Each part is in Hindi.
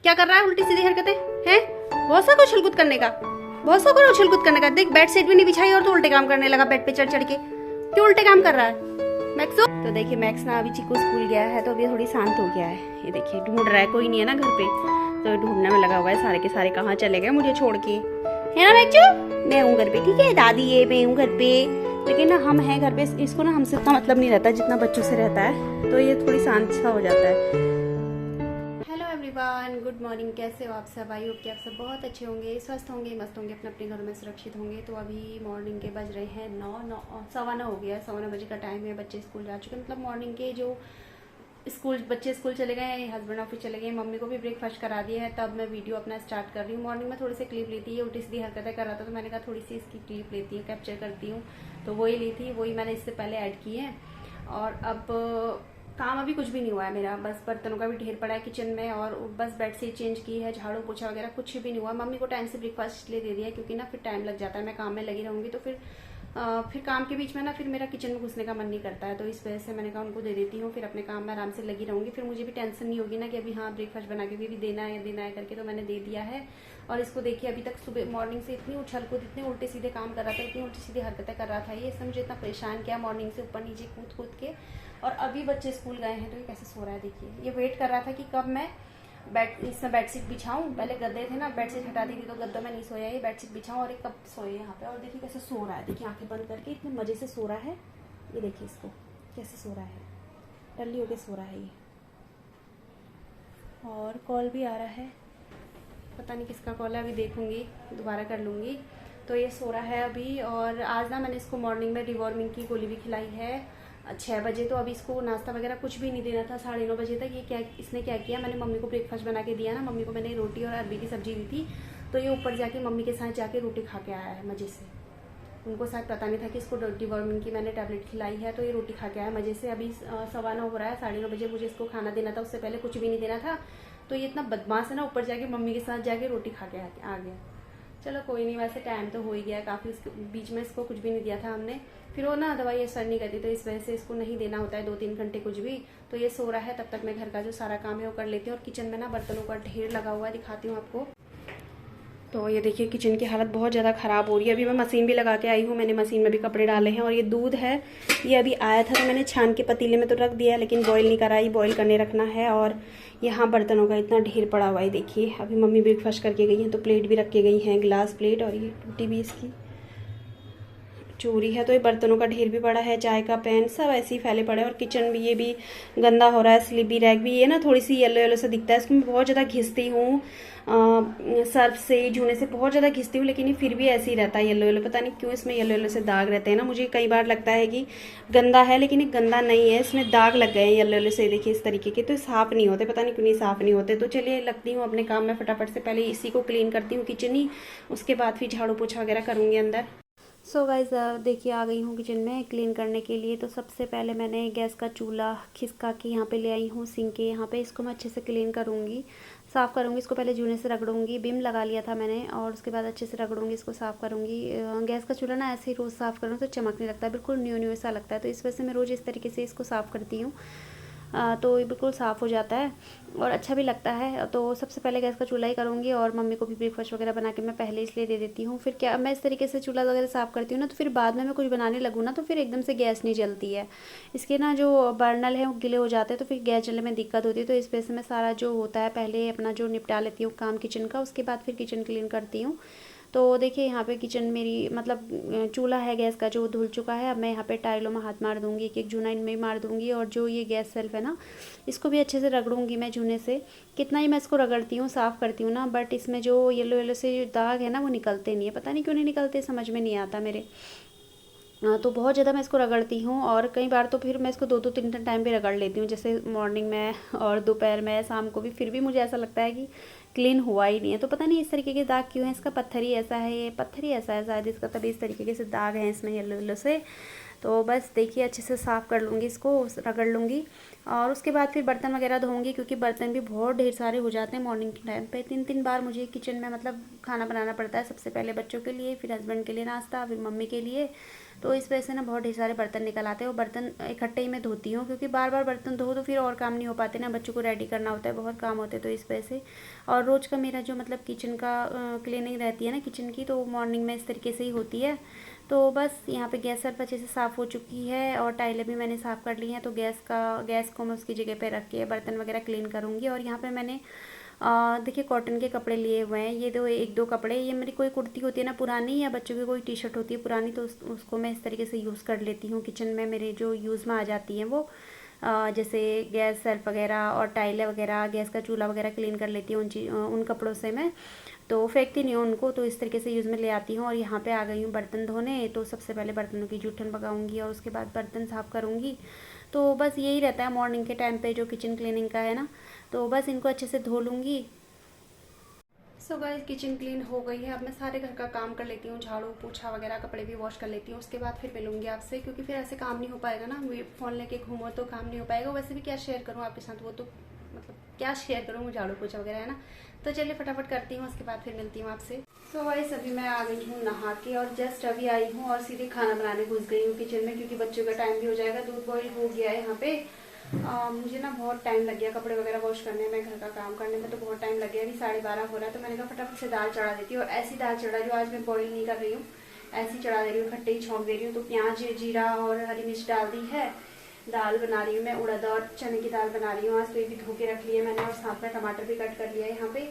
क्या कर रहा है? उल्टी सीधी हरकतें हैं। बहुत सा कुछ उछलकूद करने का, बहुत सा कुछ उछलकूद करने का। देख बेड सीट भी नहीं बिछाई और तो उल्टे काम करने लगा बेड पे चढ़ चढ़ के। क्यों उल्टे काम कर रहा है मैक्सो? तो देखिए मैक्स ना अभी चिकू स्कूल गया है तो अभी थोड़ी शांत हो गया है। ये देखिए ढूंढ रहा है, कोई नहीं है ना घर पे, तो ढूंढने में लगा हुआ है। सारे के सारे कहाँ चले गए मुझे छोड़ के, है ना मैक्सो? मैं हूँ घर पे, ठीक है दादी है, मैं हूँ घर पे। लेकिन ना हम हैं घर पे, इसको ना हमसे इतना मतलब नहीं रहता जितना बच्चों से रहता है, तो ये थोड़ी शांत सा हो जाता है। Hello everyone, good morning. कैसे हो आप सब? आई होप कि आप सब बहुत अच्छे होंगे, स्वस्थ होंगे, मस्त होंगे, अपने अपने घरों में सुरक्षित होंगे। तो अभी मॉर्निंग के बज रहे हैं 9 हो गया, 9:15 बजे का टाइम है। बच्चे स्कूल जा चुके हैं, मतलब मॉर्निंग के जो बच्चे स्कूल चले गए, हस्बैंड ऑफिस चले गए, मम्मी को भी ब्रेकफास्ट करा दिया है। तब मैं वीडियो अपना स्टार्ट कर रही हूँ। मॉर्निंग में थोड़ी सी क्लिप ली थी, ये उल्टी सीधी हरकतें कर रहा था तो मैंने कहा थोड़ी सी इसकी क्लिप लेती हूँ, कैप्चर करती हूँ। तो वही ली थी, वही मैंने इससे पहले ऐड की है। और अब काम अभी कुछ भी नहीं हुआ है मेरा, बस बर्तनों का भी ढेर पड़ा है किचन में, और बस बेडशीट चेंज की है, झाड़ू पोछा वगैरह कुछ भी नहीं हुआ। मम्मी को टाइम से ब्रेकफास्ट इसलिए दे दिया क्योंकि ना फिर टाइम लग जाता है, मैं काम में लगी रहूंगी तो फिर काम के बीच में ना फिर मेरा किचन में घुसने का मन नहीं करता है। तो इस वजह से मैंने कहा उनको दे देती हूँ, फिर अपने काम में आराम से लगी रहूंगी, फिर मुझे भी टेंशन नहीं होगी ना कि अभी हाँ ब्रेकफास्ट बना के भी देना है देना है करके। तो मैंने दे दिया है। और इसको देखिए अभी तक सुबह मॉर्निंग से इतनी उछल कूद, इतने उल्टे सीधे काम कर रहा था, इतनी उल्टी सीधी हरकतें कर रहा था, ये इसने मुझे इतना परेशान किया मॉर्निंग से ऊपर नीचे कूद कूद के। और अभी बच्चे स्कूल गए हैं तो ये कैसे सो रहा है देखिए। ये वेट कर रहा था कि कब मैं इसमें बेडशीट बिछाऊं। पहले गद्दे थे ना, बेडशीट हटा दी थी तो गद्दों में नहीं सोया, ये बेडशीट बिछाऊं और एक कब सोए यहाँ पे। और देखिए कैसे सो रहा है, देखिए आंखें बंद करके इतने मजे से सो रहा है। ये देखिए इसको कैसे सो रहा है, टल्ली होके सो रहा है ये। और कॉल भी आ रहा है, पता नहीं किसका कॉल है, अभी देखूंगी, दोबारा कर लूँगी। तो ये सो रहा है अभी। और आज ना मैंने इसको मॉर्निंग में डिवॉर्मिंग की गोली भी खिलाई है 6 बजे। तो अभी इसको नाश्ता वगैरह कुछ भी नहीं देना था 9:30 बजे तक। ये क्या इसने क्या किया, मैंने मम्मी को ब्रेकफास्ट बना के दिया ना, मम्मी को मैंने रोटी और अरबी की सब्जी दी थी, तो ये ऊपर जाके मम्मी के साथ जाके रोटी खा के आया है मज़े से। उनको शायद पता नहीं था कि इसको डिवॉर्मिंग की मैंने टैबलेट खिलाई है, तो ये रोटी खा के आया मज़े से। अभी 9:15 हो रहा है, 9:30 बजे मुझे इसको खाना देना था, उससे पहले कुछ भी नहीं देना था। तो ये इतना बदमाश है ना, ऊपर जाके मम्मी के साथ जाके रोटी खा के आ गया। चलो कोई नहीं, वैसे टाइम तो हो ही गया काफ़ी, उसके बीच में इसको कुछ भी नहीं दिया था हमने। फिर वो ना दवाई असर नहीं करती, तो इस वजह से इसको नहीं देना होता है 2-3 घंटे कुछ भी। तो ये सो रहा है, तब तक मैं घर का जो सारा काम है वो कर लेती हूँ। और किचन में ना बर्तनों का ढेर लगा हुआ है, दिखाती हूँ आपको। तो ये देखिए किचन की हालत बहुत ज़्यादा ख़राब हो रही है। अभी मैं मशीन भी लगा के आई हूँ, मैंने मशीन में भी कपड़े डाले हैं। और ये दूध है, ये अभी आया था तो मैंने छान के पतीले में तो रख दिया, लेकिन बॉईल नहीं कराई, बॉईल करने रखना है। और यहाँ बर्तनों का इतना ढेर पड़ा हुआ है देखिए। अभी मम्मी ब्रेकफास्ट करके गई हैं तो प्लेट भी रख के गई हैं, ग्लास प्लेट, और ये टूटी भी इसकी चूरी है। तो ये बर्तनों का ढेर भी पड़ा है, चाय का पैन सब ऐसे ही फैले पड़े हैं। और किचन भी ये भी गंदा हो रहा है, स्लीपी रैक भी, ये ना थोड़ी सी येलो येलो सा दिखता है, इसको मैं बहुत ज़्यादा घिसती हूँ सर्फ से, जूने से बहुत ज़्यादा घिसती हूँ, लेकिन ये फिर भी ऐसे ही रहता है येलो येलो। पता नहीं क्यों इसमें येलो येलो से दाग रहते हैं ना, मुझे कई बार लगता है कि गंदा है, लेकिन ये गंदा नहीं है, इसमें दाग लग गए हैं येलो येलो से, देखिए इस तरीके के। तो साफ़ नहीं होते, पता नहीं क्यों नहीं साफ़ नहीं होते। तो चलिए लगती हूँ अपने काम में फटाफट से, पहले इसी को क्लीन करती हूँ किचन ही, उसके बाद फिर झाड़ू पोछा वगैरह करूँगी अंदर। सो गाइज देखिए आ गई हूँ किचन में क्लीन करने के लिए। तो सबसे पहले मैंने गैस का चूल्हा खिसका के यहाँ पे ले आई हूँ सिंक के यहाँ पे। इसको मैं अच्छे से क्लीन करूँगी, साफ़ करूँगी। इसको पहले जूने से रगड़ूंगी, बिम लगा लिया था मैंने, और उसके बाद अच्छे से रगड़ूंगी, इसको साफ़ करूँगी। गैस का चूल्हा ना ऐसे ही रोज़ साफ़ करूँ तो चमकने लगता है, बिल्कुल न्यू न्यू सा लगता है। तो इस वजह से मैं रोज़ इस तरीके से इसको साफ़ करती हूँ, तो ये बिल्कुल साफ़ हो जाता है और अच्छा भी लगता है। तो सबसे पहले गैस का चूल्हा ही करूँगी, और मम्मी को भी ब्रेकफास्ट वगैरह बना के मैं पहले इसलिए दे देती हूँ। फिर क्या मैं इस तरीके से चूल्हा वगैरह साफ़ करती हूँ ना, तो फिर बाद में मैं कुछ बनाने लगूँ ना तो फिर एकदम से गैस नहीं जलती है। इसके ना जो बर्नल है वो गिले हो जाते हैं, तो फिर गैस जलने में दिक्कत होती है। तो इस वजह से मैं सारा जो होता है पहले अपना जो निपटा लेती हूँ काम किचन का, उसके बाद फिर किचन क्लीन करती हूँ। तो देखिए यहाँ पे किचन मेरी मतलब चूल्हा है गैस का जो धुल चुका है। अब मैं यहाँ पे टाइलों में हाथ मार दूँगी, एक एक जूना इनमें ही मार दूँगी। और जो ये गैस सेल्फ है ना, इसको भी अच्छे से रगड़ूंगी मैं जूने से। कितना ही मैं इसको रगड़ती हूँ, साफ़ करती हूँ ना, बट इसमें जो येलो येलो से जो दाग है ना वो निकलते नहीं है, पता नहीं क्यों नहीं निकलते, समझ में नहीं आता मेरे। तो बहुत ज़्यादा मैं इसको रगड़ती हूँ, और कई बार तो फिर मैं इसको 2-2 3 टाइम भी रगड़ लेती हूँ, जैसे मॉर्निंग में और दोपहर में, शाम को भी। फिर भी मुझे ऐसा लगता है कि क्लीन हुआ ही नहीं है। तो पता नहीं इस तरीके के दाग क्यों हैं, इसका पत्थर ही ऐसा है, ये पत्थर ही ऐसा है शायद इसका, तभी इस तरीके के से दाग हैं इसमें येलो येलो से। तो बस देखिए अच्छे से साफ़ कर लूँगी, इसको रगड़ लूँगी। और उसके बाद फिर बर्तन वगैरह धोऊंगी, क्योंकि बर्तन भी बहुत ढेर सारे हो जाते हैं मॉर्निंग के टाइम पे। 3-3 बार मुझे किचन में मतलब खाना बनाना पड़ता है, सबसे पहले बच्चों के लिए, फिर हस्बैंड के लिए नाश्ता, फिर मम्मी के लिए। तो इस वजह से ना बहुत ढेर सारे बर्तन निकल आते हैं, और बर्तन इकट्ठे ही मैं धोती हूँ, क्योंकि बार बार बर्तन धो तो फिर और काम नहीं हो पाते ना, बच्चों को रेडी करना होता है, बहुत काम होते हैं, तो इस वजह से। और रोज़ का मेरा जो मतलब किचन का क्लीनिंग रहती है ना किचन की, तो मॉर्निंग में इस तरीके से ही होती है। तो बस यहाँ पे गैस सर्फ अच्छे से साफ़ हो चुकी है, और टाइलें भी मैंने साफ़ कर ली हैं। तो गैस को मैं उसकी जगह पे रख के बर्तन वगैरह क्लीन करूँगी। और यहाँ पे मैंने देखिए कॉटन के कपड़े लिए हुए हैं, ये एक दो कपड़े। ये मेरी कोई कुर्ती होती है ना पुरानी, या बच्चों की कोई टी शर्ट होती है पुरानी, तो उसको मैं इस तरीके से यूज़ कर लेती हूँ किचन में, मेरे जो यूज़ में आ जाती हैं वो। जैसे गैस सेल्फ वगैरह और टाइलें वगैरह, गैस का चूल्हा वगैरह क्लीन कर लेती हूँ उन कपड़ों से मैं, तो फेंकती नहीं हूँ उनको, तो इस तरीके से यूज़ में ले आती हूँ। और यहाँ पे आ गई हूँ बर्तन धोने। तो सबसे पहले बर्तनों की जूठन पकाऊंगी, और उसके बाद बर्तन साफ़ करूँगी। तो बस यही रहता है मॉर्निंग के टाइम पे जो किचन क्लीनिंग का है ना, तो बस इनको अच्छे से धो लूँगी। सो गाइस, किचन क्लीन हो गई है। अब मैं सारे घर का काम कर लेती हूँ, झाड़ू पोछा वगैरह, कपड़े भी वॉश कर लेती हूँ। उसके बाद फिर मिलूंगी आपसे, क्योंकि फिर ऐसे काम नहीं हो पाएगा ना, फ़ोन लेके घूमो तो काम नहीं हो पाएगा। वैसे भी क्या शेयर करूँ आपके साथ, वो तो मतलब क्या शेयर करूँ, झाड़ू पोछा वगैरह है ना। तो चलिए फटाफट करती हूँ, उसके बाद फिर मिलती हूँ आपसे। सो गाइस, अभी मैं आ गई हूँ नहा के, और जस्ट अभी आई हूँ और सीधे खाना बनाने घुस गई हूँ किचन में, क्योंकि बच्चों का टाइम भी हो जाएगा। दूध बॉईल हो गया है यहाँ पे। मुझे ना बहुत टाइम लग गया कपड़े वगैरह वॉश करने में, घर का काम करने में, तो बहुत टाइम लग गया। अभी 12:30 हो रहा है, तो मैंने कहा फटाफट से दाल चढ़ा देती हूँ। और ऐसी दाल चढ़ा जो आज मैं बॉईल नहीं कर रही हूँ, ऐसी चढ़ा दे रही हूँ, खट्टे ही छौंक दे रही हूँ। तो प्याज, जीरा और हरी मिर्च डाल दी है। दाल बना रही हूँ मैं, उड़द और चने की दाल बना रही हूँ आज। तो ये भी धो के रख लिया मैंने, और साथ में टमाटर भी कट कर लिया है यहाँ पे।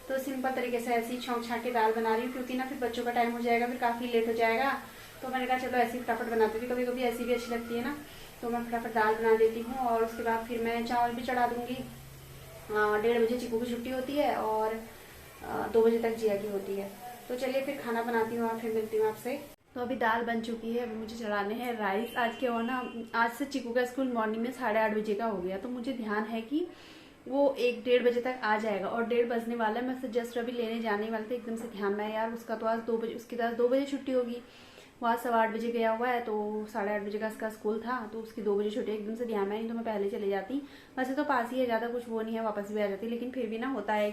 तो सिंपल तरीके से ऐसी छौंक छाक के दाल बना रही हूँ, क्योंकि ना फिर बच्चों का टाइम हो जाएगा, फिर काफ़ी लेट हो जाएगा। तो मैंने कहा चलो ऐसी फटाफट बनाती थी, कभी कभी ऐसी भी अच्छी लगती है ना। तो मैं फटाफट दाल बना देती हूँ, और उसके बाद फिर मैं चावल भी चढ़ा दूँगी। 1:30 बजे चिकू की छुट्टी होती है, और 2 बजे तक जिया की होती है। तो चलिए फिर खाना बनाती हूँ और फिर मिलती हूँ आपसे। तो अभी दाल बन चुकी है, अभी मुझे चढ़ाने हैं राइस। आज क्या हुआ ना, आज से चिकू का स्कूल मॉर्निंग में 8:30 बजे का हो गया। तो मुझे ध्यान है कि वो 1-1:30 बजे तक आ जाएगा, और 1:30 बजने वाला है। मैं उसे जस्ट अभी लेने जाने वाले थे, एकदम से ध्यान में यार उसका तो आज 2 बजे, उसकी तो आज 2 बजे छुट्टी होगी। वहाँ 8:15 बजे गया हुआ है, तो 8:30 बजे का इसका स्कूल था, तो उसकी 2 बजे छुट्टी। एकदम से ध्यान में नहीं तो मैं पहले चले जाती। वैसे तो पास ही है, ज़्यादा कुछ वो नहीं है, वापस भी आ जाती, लेकिन फिर भी ना होता है।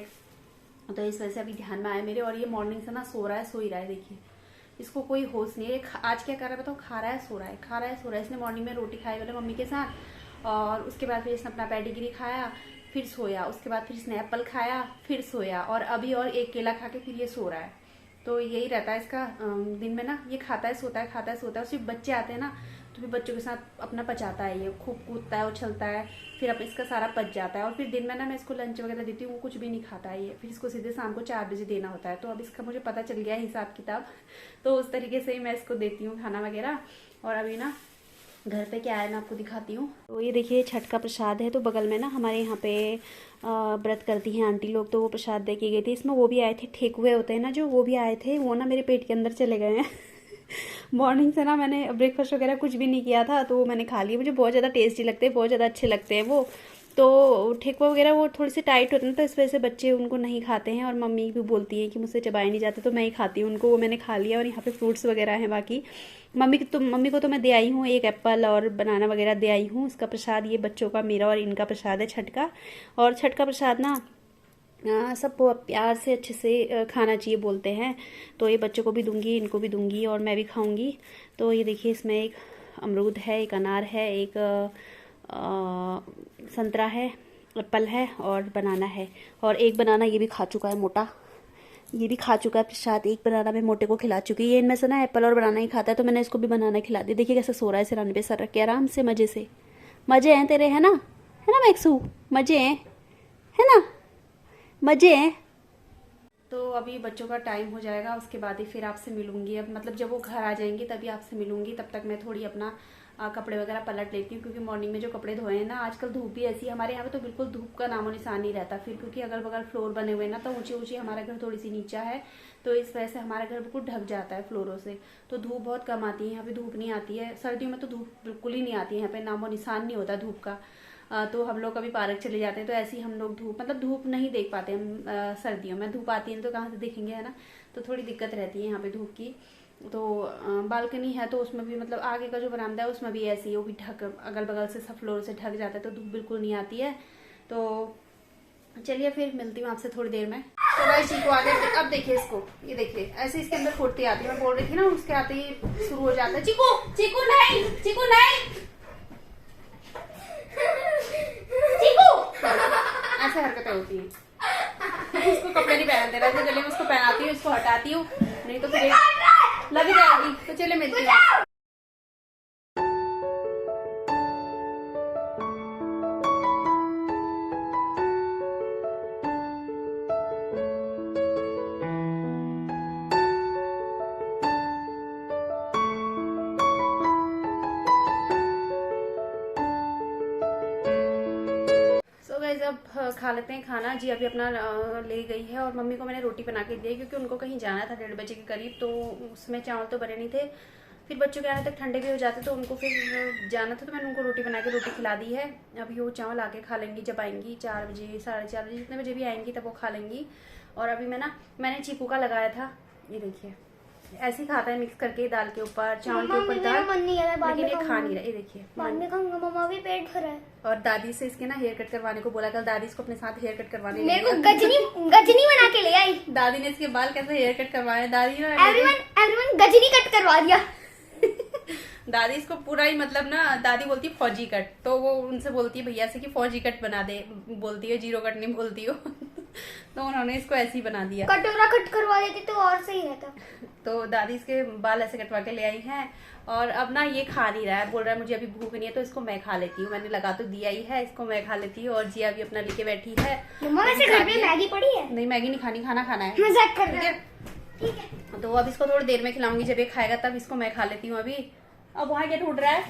तो इस वजह से अभी ध्यान में आया मेरे। और ये मॉर्निंग से ना सो रहा है, सो ही रहा है, देखिए इसको कोई होश नहीं है। आज क्या कर रहा है बताओ, खा रहा है सो रहा है, खा रहा है सो रहा है। इसने मॉर्निंग में रोटी खाई वाले मम्मी के साथ, और उसके बाद फिर इसने अपना पेडिग्री खाया, फिर सोया। उसके बाद फिर इसने एप्पल खाया, फिर सोया, और अभी और एक केला खा के फिर ये सो रहा है। तो यही रहता है इसका दिन में ना, ये खाता है सोता है, खाता है सोता है। सिर्फ बच्चे आते हैं ना, तो फिर बच्चों के साथ अपना पचाता है, ये खूब कूदता है, उछलता है, फिर अब इसका सारा पच जाता है। और फिर दिन में ना मैं इसको लंच वगैरह देती हूँ, वो कुछ भी नहीं खाता है ये, फिर इसको सीधे शाम को 4 बजे देना होता है। तो अब इसका मुझे पता चल गया है हिसाब किताब, तो उस तरीके से ही मैं इसको देती हूँ खाना वगैरह। और अभी ना घर पे क्या है मैं आपको दिखाती हूँ। तो ये देखिए छठ का प्रसाद है, तो बगल में ना हमारे यहाँ पे व्रत करती हैं आंटी लोग, तो वो प्रसाद दे के गई थी। इसमें वो भी आए थे, ठेकुए होते हैं ना जो, वो भी आए थे। वो ना मेरे पेट के अंदर चले गए हैं मॉर्निंग से ना मैंने ब्रेकफास्ट वगैरह कुछ भी नहीं किया था, तो वो मैंने खा लिया। मुझे बहुत ज़्यादा टेस्टी लगते हैं, बहुत ज़्यादा अच्छे लगते हैं वो। तो ठेकुआ वगैरह वो थोड़ी सी टाइट होते हैं, तो इस वजह से बच्चे उनको नहीं खाते हैं, और मम्मी भी बोलती है कि मुझसे चबाए नहीं जाते, तो मैं ही खाती हूँ उनको। वो मैंने खा लिया। और यहाँ पे फ्रूट्स वगैरह हैं बाकी। मम्मी को तो मैं दे आई हूँ, एक एप्पल और बनाना वगैरह दे आई हूँ। इसका प्रसाद ये बच्चों का, मेरा और इनका प्रसाद है छठ का। और छठ का प्रसाद ना सबको प्यार से अच्छे से खाना चाहिए बोलते हैं। तो ये बच्चों को भी दूंगी, इनको भी दूंगी, और मैं भी खाऊंगी। तो ये देखिए इसमें एक अमरूद है, एक अनार है, एक संतरा है, एप्पल है, और बनाना है। और एक बनाना ये भी खा चुका है मोटा, ये भी खा चुका है प्रसाद। एक बनाना मैं मोटे को खिला चुकी। ये इनमें से ना एप्पल और बनाना ही खाता है, तो मैंने इसको भी बनाना खिला दिया। देखिए कैसे सो रहा है सिराने पे सर रख के आराम से, मजे से। मजे हैं तेरे, है ना मैक्सू, मजे हैं, है ना, मजे हैं। तो अभी बच्चों का टाइम हो जाएगा, उसके बाद ही फिर आपसे मिलूंगी। अब मतलब जब वो घर आ जाएंगे तभी आपसे मिलूंगी। तब तक मैं थोड़ी अपना कपड़े वगैरह पलट लेती हूँ, क्योंकि मॉर्निंग में जो कपड़े धोए हैं ना, आजकल धूप भी ऐसी है हमारे यहाँ पे, तो बिल्कुल धूप का नामो निशान नहीं रहता फिर, क्योंकि अगल बगल फ्लोर बने हुए हैं ना, तो ऊंची ऊंची, हमारा घर थोड़ी सी नीचा है, तो इस वजह से हमारा घर बिल्कुल ढक जाता है फ्लोरों से। तो धूप बहुत कम आती है यहाँ पे, धूप नहीं आती है। सर्दियों में तो धूप बिल्कुल ही नहीं आती है यहाँ पे, नामो निशान नहीं होता धूप का। तो हम लोग कभी पार्क चले जाते हैं, तो ऐसे ही हम लोग धूप नहीं देख पाते हम। सर्दियों में धूप आती है तो कहाँ से देखेंगे, है ना। तो थोड़ी दिक्कत रहती है यहाँ पे धूप की। तो बालकनी है, तो उसमें भी मतलब आगे का जो बरामदा है उसमें भी ऐसी है, वो भी ढक, अगल बगल से सब फ्लोर से ढक जाता है, तो धूप बिल्कुल नहीं आती है। तो चलिए फिर मिलती हूँ आपसे थोड़ी देर में। तो भाई चीकू आ गया। अब देखिए इसको, ये देखिए ऐसे इसके अंदर फुटती आती है। मैं बोल रही थी ना उसके आते ही शुरू हो जाता है। चीकू चीकू नहीं, चीकू नहीं, चीकू, ऐसे हरकतें होती हैं। इसको कपड़े नहीं पहनते रहते, गले में उसको पहनाती हूँ, इसको हटाती हूँ, नहीं तो फिर लग जाएगी। तो चले मिलती हूँ। अब खा लेते हैं खाना। जी अभी अपना ले गई है और मम्मी को मैंने रोटी बना के दी क्योंकि उनको कहीं जाना था 1:30 बजे के करीब, तो उसमें चावल तो बने नहीं थे। फिर बच्चों के आने तक ठंडे भी हो जाते तो उनको फिर जाना था, तो मैंने उनको रोटी बना के रोटी खिला दी है। अभी वो चावल आके खा लेंगी जब आएंगी 4 बजे 4:30 बजे, जितने बजे भी आएंगी तब वो खा लेंगी। और अभी मैंने चीकू का लगाया था, ये देखिए ऐसे ही खाता है मिक्स करके दाल के ऊपर, चावल के ऊपर दाल, लेकिन ये खा नहीं रहा। ये देखिए बाद में खाऊंगा, मम्मा भी पेट भरा है। और दादी से इसके ना हेयर कट करवाने को बोला, कल दादी इसको अपने साथ हेयर कट करवाने मेरे को गजनी बना के ले आई। दादी ने इसके बाल कैसे हेयर कट करवाए, दादी ने एवरीवन गजनी कट करवा दिया। दादी इसको पूरा ही मतलब ना, दादी बोलती है फौजी कट, तो वो उनसे बोलती है भैया से कि फौजी कट बना दे, बोलती है जीरो कट नहीं बोलती हो। तो उन्होंने इसको ऐसे ही बना दिया। कटोरा कट करवा देती तो और सही रहता। तो दादी इसके बाल ऐसे कटवा के ले आई है। और अब ना ये खा नहीं रहा है, बोल रहा है मुझे अभी भूख नहीं है तो इसको मैं खा लेती हूँ। मैंने लगा तो दिया ही है, इसको मैं खा लेती हूँ। और जी अभी अपना लेके बैठी है। मम्मा वैसे घर पे मैगी पड़ी है? नहीं मैगी नहीं खानी, खाना खाना है। मजाक कर रहा है। ठीक है। तो अब इसको थोड़ी देर में खिलाऊंगी, जब ये खाएगा तब इसको मैं खा लेती हूँ अभी। अब वहाँ क्या ढूंढ रहा है,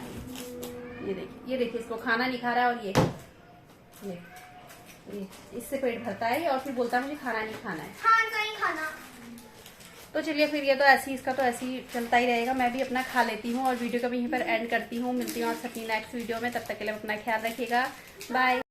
ये देखिए इसको खाना नहीं खा रहा है। और ये इससे पेट भरता है और फिर बोलता है मुझे खाना नहीं खाना है। हाँ नहीं खाना। तो चलिए फिर ये तो ऐसे ही, इसका तो ऐसे ही चलता ही रहेगा। मैं भी अपना खा लेती हूँ और वीडियो को भी यहीं पर एंड करती हूँ। मिलती हूँ आपसे अपनी नेक्स्ट वीडियो में, तब तक के लिए अपना ख्याल रखिएगा। बाय।